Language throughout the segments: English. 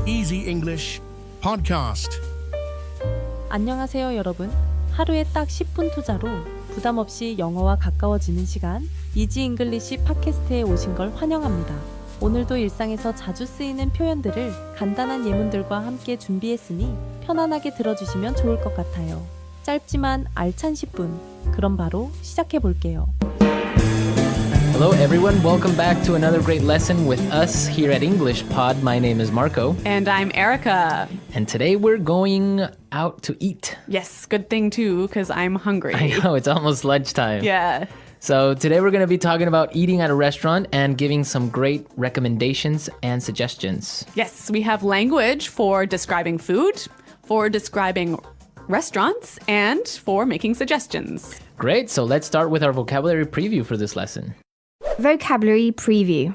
Easy English Podcast. 안녕하세요, 여러분. 하루에 딱 10분 투자로 부담 없이 영어와 가까워지는 시간, 이지 잉글리시 팟캐스트에 오신 걸 환영합니다. 오늘도 일상에서 자주 쓰이는 표현들을 간단한 예문들과 함께 준비했으니 편안하게 들어주시면 좋을 것 같아요. 짧지만 알찬 10분. 그럼 바로 시작해 볼게요. Hello everyone, welcome back to another great lesson with us here at English Pod. My name is Marco. And I'm Erica. And today we're going out to eat. Yes, good thing too, because I'm hungry. I know, it's almost lunchtime. Yeah. So today we're going to be talking about eating at a restaurant and giving some great recommendations and suggestions. Yes, we have language for describing food, for describing restaurants, and for making suggestions. Great, so let's start with our vocabulary preview for this lesson. Vocabulary preview.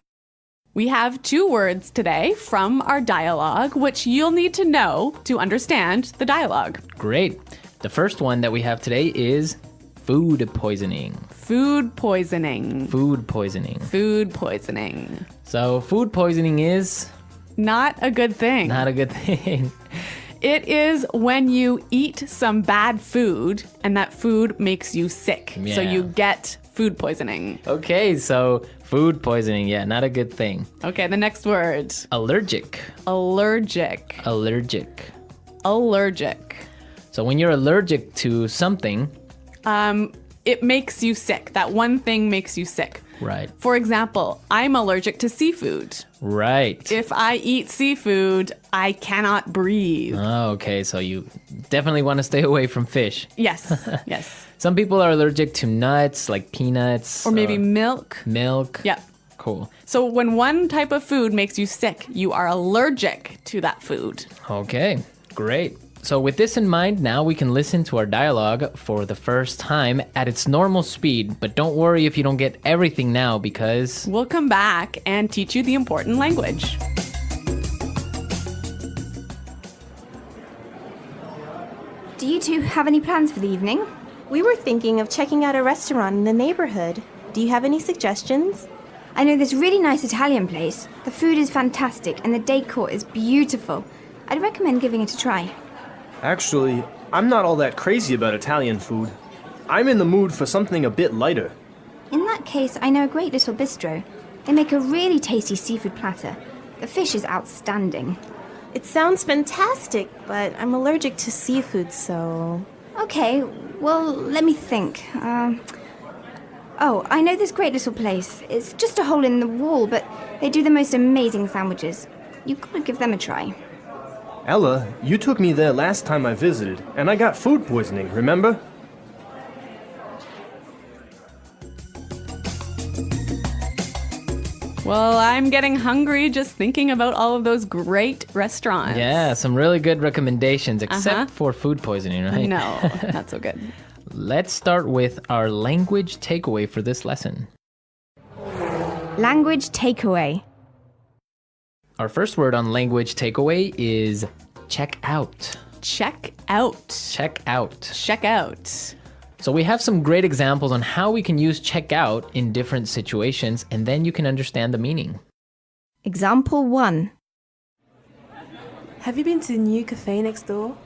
We have 2 words today from our dialogue, which you'll need to know to understand the dialogue. Great. The first one that we have today is food poisoning. Food poisoning. Food poisoning. Food poisoning. So food poisoning is Not a good thing. not a good thing. It is when you eat some bad food and that food makes you sick. So Yeah. you get food poisoning. Okay, so food poisoning, yeah, not a good thing. Okay, the next word. Allergic. Allergic. Allergic. Allergic. So when you're allergic to something, It makes you sick. That one thing makes you sick. right, For example, I'm allergic to seafood. right. If I eat seafood, I cannot breathe. Oh, okay, so you definitely want to stay away from fish. Yes, yes. Some people are allergic to nuts, like peanuts. Or maybe milk. milk. Yeah. Cool. So when one type of food makes you sick, you are allergic to that food. Okay, great. So with this in mind, now we can listen to our dialogue for the first time at its normal speed. But don't worry if you don't get everything now because... We'll come back and teach you the important language. Do you two have any plans for the evening? We were thinking of checking out a restaurant in the neighborhood. Do you have any suggestions? I know this really nice Italian place. The food is fantastic and the decor is beautiful. I'd recommend giving it a try. Actually, I'm not all that crazy about Italian food. I'm in the mood for something a bit lighter. In that case, I know a great little bistro. They make a really tasty seafood platter. The fish is outstanding. It sounds fantastic, but I'm allergic to seafood, so... Okay, well, let me think. I know this great little place. It's just a hole in the wall, but they do the most amazing sandwiches. You've got to give them a try. Ella, you took me there last time I visited, and I got food poisoning, remember? Well, I'm getting hungry just thinking about all of those great restaurants. Yeah, some really good recommendations, except for food poisoning, right? No, not so good. Let's start with our language takeaway for this lesson. Language takeaway. Our first word on language takeaway is check out. Check out. Check out. Check out. So we have some great examples on how we can use check out in different situations, and then you can understand the meaning. Example 1. Have you been to the new cafe next door?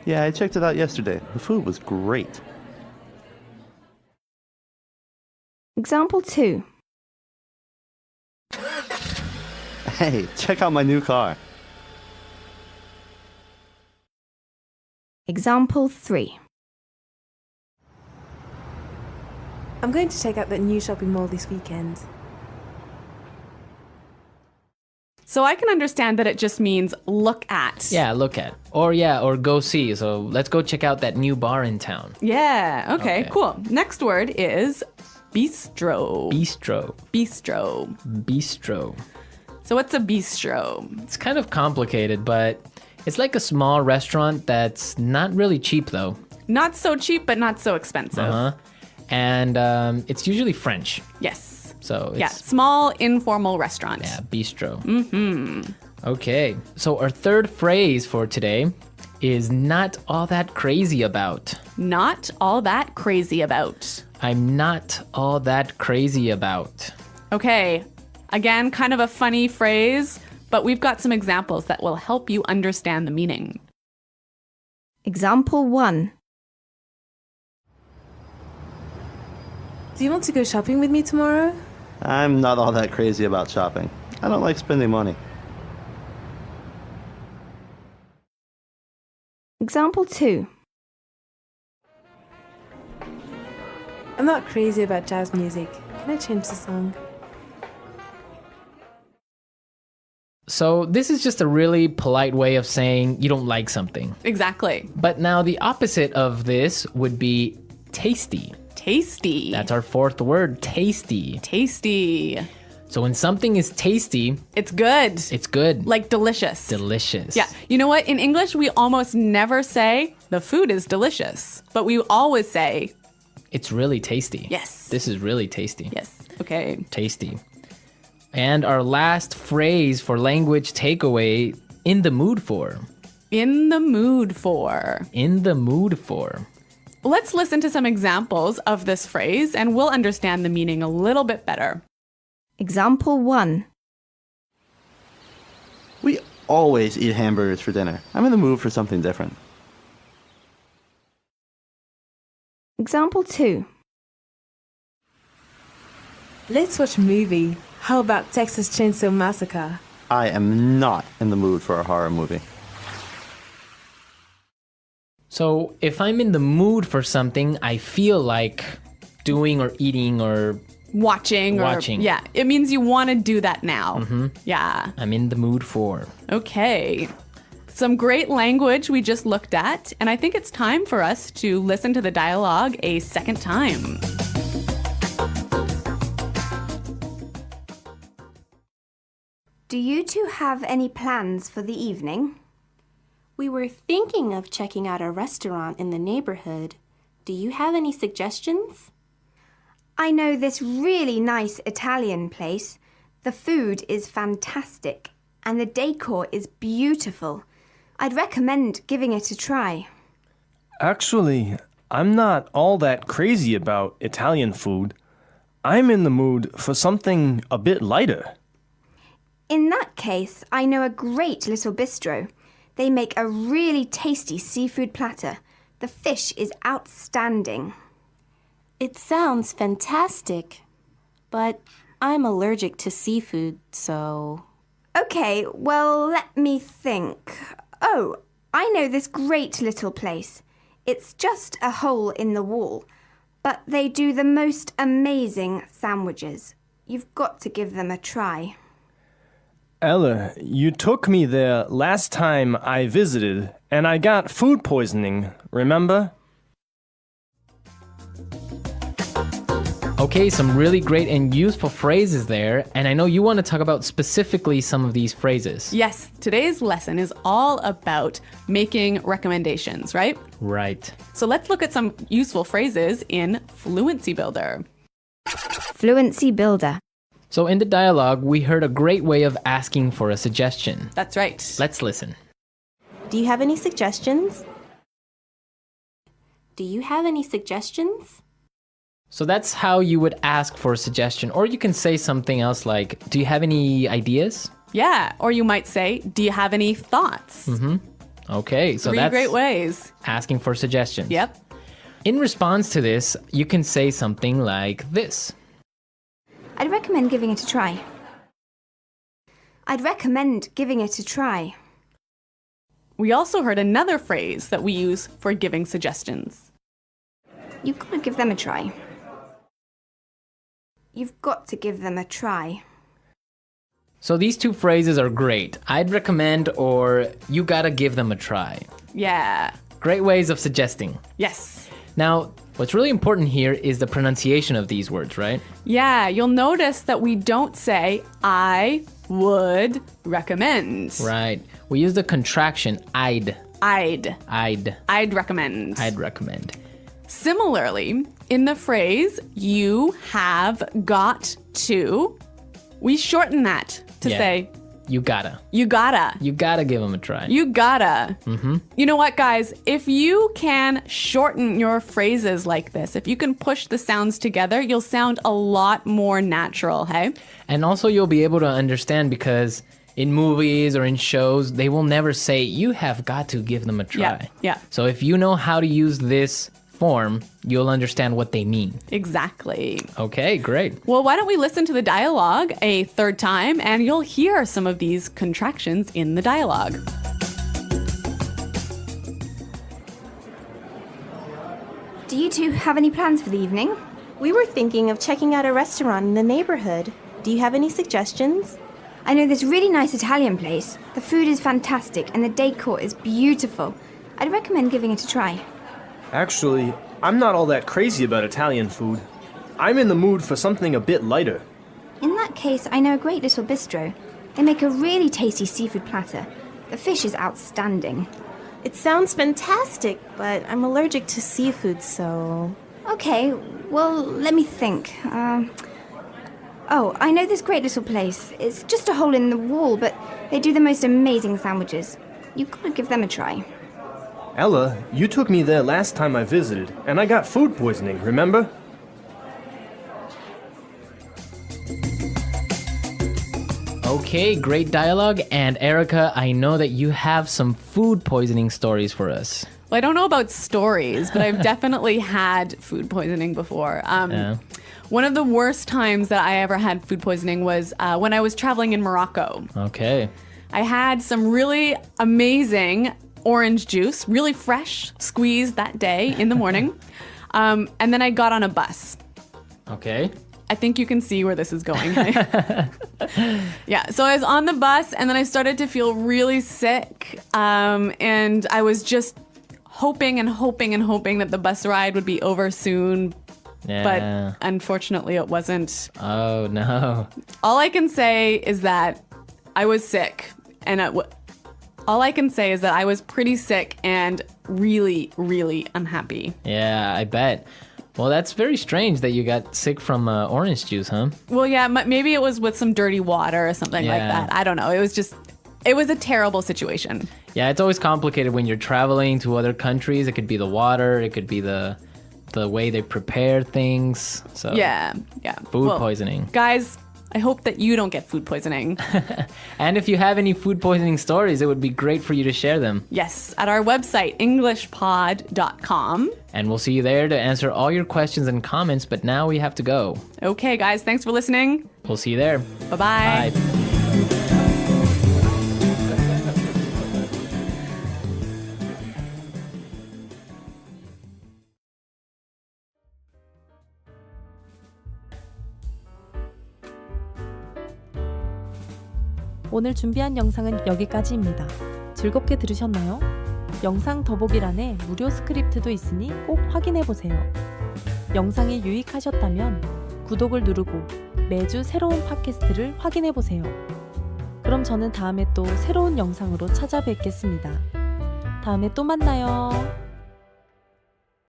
Yeah, I checked it out yesterday. The food was great. Example 2. Hey, check out my new car. Example 3. I'm going to check out that new shopping mall this weekend. So I can understand that it just means look at. Yeah, look at. Or go see. So let's go check out that new bar in town. Yeah, okay, Okay. cool. Next word is bistro. Bistro. Bistro. Bistro. So what's a bistro? It's kind of complicated, but it's like a small restaurant that's not really cheap though. Not so cheap, but not so expensive. Uh-huh. And it's usually French. Yes. So it's Yeah, small informal restaurant. yeah, bistro. Mm-hmm. Okay. So our third phrase for today is not all that crazy about. Not all that crazy about. I'm not all that crazy about. Okay, again, kind of a funny phrase, but we've got some examples that will help you understand the meaning. Example 1. Do you want to go shopping with me tomorrow? I'm not all that crazy about shopping. I don't like spending money. Example 2. I'm not crazy about jazz music. Can I change the song? So this is just a really polite way of saying you don't like something. Exactly. But now the opposite of this would be tasty. Tasty. That's our fourth word, tasty. Tasty. So when something is tasty, It's good. it's good. Like delicious. Delicious. Yeah. You know what? In English, we almost never say the food is delicious, but we always say, It's really tasty. yes. This is really tasty. Yes. Okay. Tasty. And our last phrase for language takeaway, in the mood for. In the mood for. In the mood for. Let's listen to some examples of this phrase and we'll understand the meaning a little bit better. Example 1. We always eat hamburgers for dinner. I'm in the mood for something different. Example 2. Let's watch a movie. How about Texas Chainsaw Massacre? I am not in the mood for a horror movie. So if I'm in the mood for something, I feel like doing or eating or Watching. Yeah. It means you want to do that now. Mm-hmm. Yeah. I'm in the mood for. Okay. Some great language we just looked at, and I think it's time for us to listen to the dialogue a second time. Do you two have any plans for the evening? We were thinking of checking out a restaurant in the neighborhood. Do you have any suggestions? I know this really nice Italian place. The food is fantastic and the decor is beautiful. I'd recommend giving it a try. Actually, I'm not all that crazy about Italian food. I'm in the mood for something a bit lighter. In that case, I know a great little bistro. They make a really tasty seafood platter. The fish is outstanding. It sounds fantastic, but I'm allergic to seafood, so... Okay, well, let me think. Oh, I know this great little place. It's just a hole in the wall, but they do the most amazing sandwiches. You've got to give them a try. Ella, you took me there last time I visited, and I got food poisoning, remember? Okay, some really great and useful phrases there, and I know you want to talk about specifically some of these phrases. Yes, today's lesson is all about making recommendations, right? Right. So let's look at some useful phrases in Fluency Builder. Fluency Builder. So in the dialogue, we heard a great way of asking for a suggestion. That's right. Let's listen. Do you have any suggestions? Do you have any suggestions? So that's how you would ask for a suggestion. Or you can say something else like, do you have any ideas? Yeah, or you might say, do you have any thoughts? Okay, so Three that's great ways. asking for suggestions. Yep. In response to this, you can say something like this. I'd recommend giving it a try. I'd recommend giving it a try. We also heard another phrase that we use for giving suggestions. You've got to give them a try. You've got to give them a try. So these two phrases are great. I'd recommend or you gotta give them a try. Yeah. Great ways of suggesting. Yes. Now, what's really important here is the pronunciation of these words, right? Yeah, you'll notice that we don't say, I would recommend. Right. We use the contraction I'd. I'd recommend. I'd recommend. Similarly, in the phrase, you have got to, we shorten that to say, You gotta. you gotta. You gotta give them a try. You gotta. You know what, guys? If you can shorten your phrases like this, if you can push the sounds together, you'll sound a lot more natural, hey? And also you'll be able to understand because in movies or in shows, they will never say, you have got to give them a try. Yeah. So if you know how to use this form, you'll understand what they mean. Exactly. Okay, great. Well, why don't we listen to the dialogue a third time and you'll hear some of these contractions in the dialogue. Do you two have any plans for the evening? We were thinking of checking out a restaurant in the neighborhood. Do you have any suggestions? I know this really nice Italian place. The food is fantastic and the decor is beautiful. I'd recommend giving it a try. Actually, I'm not all that crazy about Italian food. I'm in the mood for something a bit lighter. In that case, I know a great little bistro. They make a really tasty seafood platter. The fish is outstanding. It sounds fantastic, but I'm allergic to seafood, so... Okay, well, let me think. Oh, I know this great little place. It's just a hole in the wall, but they do the most amazing sandwiches. You've got to give them a try. Ella, you took me there last time I visited, and I got food poisoning, remember? Okay, great dialogue. And Erica, I know that you have some food poisoning stories for us. Well, I don't know about stories, but I've definitely had food poisoning before. Yeah. One of the worst times that I ever had food poisoning was when I was traveling in Morocco. Okay. I had some really amazing orange juice, really fresh, squeezed that day in the morning. And then I got on a bus. Okay. I think you can see where this is going. Yeah, so I was on the bus and then I started to feel really sick. And I was just hoping that the bus ride would be over soon. Yeah. But unfortunately it wasn't. Oh, no. All I can say is that I was sick. And all I can say is that I was pretty sick and really, really unhappy. Yeah, I bet. Well, that's very strange that you got sick from orange juice, huh? Well, yeah, maybe it was with some dirty water or something like Yeah. that. I don't know. It was a terrible situation. Yeah, it's always complicated when you're traveling to other countries. It could be the water, it could be the way they prepare things. So Yeah. food Well, poisoning. Guys, I hope that you don't get food poisoning. And if you have any food poisoning stories, it would be great for you to share them. Yes, at our website, englishpod.com. And we'll see you there to answer all your questions and comments, but now we have to go. Okay, guys, thanks for listening. We'll see you there. Bye-bye. Bye. 오늘 준비한 영상은 여기까지입니다. 즐겁게 들으셨나요? 영상 더보기란에 무료 스크립트도 있으니 꼭 확인해보세요. 영상이 유익하셨다면 구독을 누르고 매주 새로운 팟캐스트를 확인해보세요. 그럼 저는 다음에 또 새로운 영상으로 찾아뵙겠습니다. 다음에 또 만나요.